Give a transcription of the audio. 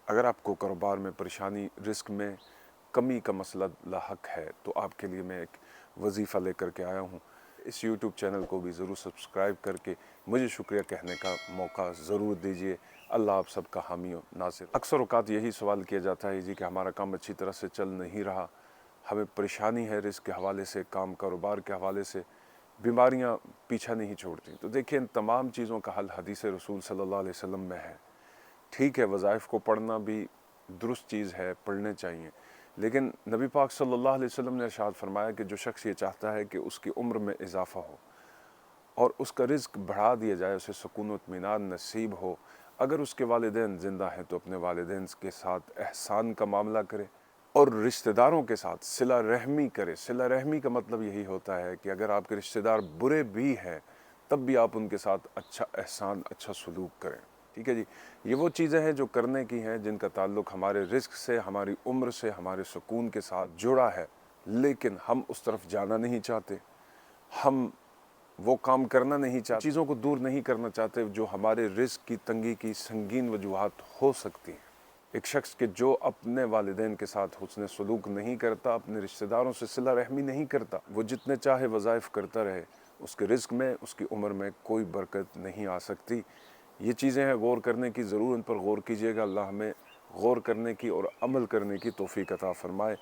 اگر آپ کو کاروبار میں پریشانی، رزق میں کمی کا مسئلہ لاحق ہے تو آپ کے لیے میں ایک وظیفہ لے کر کے آیا ہوں۔ اس یوٹیوب چینل کو بھی ضرور سبسکرائب کر کے مجھے شکریہ کہنے کا موقع ضرور دیجیے۔ اللہ آپ سب کا حامی و ناصر۔ اکثر اوقات یہی سوال کیا جاتا ہے جی کہ ہمارا کام اچھی طرح سے چل نہیں رہا، ہمیں پریشانی ہے رزق کے حوالے سے، کام کاروبار کے حوالے سے، بیماریاں پیچھا نہیں چھوڑتی۔ تو دیکھیں ان تمام چیزوں کا حل حدیث رسول صلی اللہ علیہ وسلم میں ہے۔ ٹھیک ہے، وظائف کو پڑھنا بھی درست چیز ہے، پڑھنے چاہیے، لیکن نبی پاک صلی اللہ علیہ وسلم نے ارشاد فرمایا کہ جو شخص یہ چاہتا ہے کہ اس کی عمر میں اضافہ ہو اور اس کا رزق بڑھا دیا جائے، اسے سکون و اطمینان نصیب ہو، اگر اس کے والدین زندہ ہیں تو اپنے والدین کے ساتھ احسان کا معاملہ کرے اور رشتہ داروں کے ساتھ صلہ رحمی کرے۔ صلہ رحمی کا مطلب یہی ہوتا ہے کہ اگر آپ کے رشتہ دار برے بھی ہیں تب بھی آپ ان کے ساتھ اچھا احسان، اچھا سلوک کریں۔ ٹھیک ہے جی، یہ وہ چیزیں ہیں جو کرنے کی ہیں، جن کا تعلق ہمارے رزق سے، ہماری عمر سے، ہمارے سکون کے ساتھ جڑا ہے، لیکن ہم اس طرف جانا نہیں چاہتے، ہم وہ کام کرنا نہیں چاہتے، چیزوں کو دور نہیں کرنا چاہتے جو ہمارے رزق کی تنگی کی سنگین وجوہات ہو سکتی ہیں۔ ایک شخص کے جو اپنے والدین کے ساتھ حسن سلوک نہیں کرتا، اپنے رشتہ داروں سے صلہ رحمی نہیں کرتا، وہ جتنے چاہے وظائف کرتا رہے، اس کے رزق میں، اس کی عمر میں کوئی برکت نہیں آ سکتی۔ یہ چیزیں ہیں غور کرنے کی، ضرور ان پر غور کیجیے گا۔ اللہ ہمیں غور کرنے کی اور عمل کرنے کی توفیق عطا فرمائے۔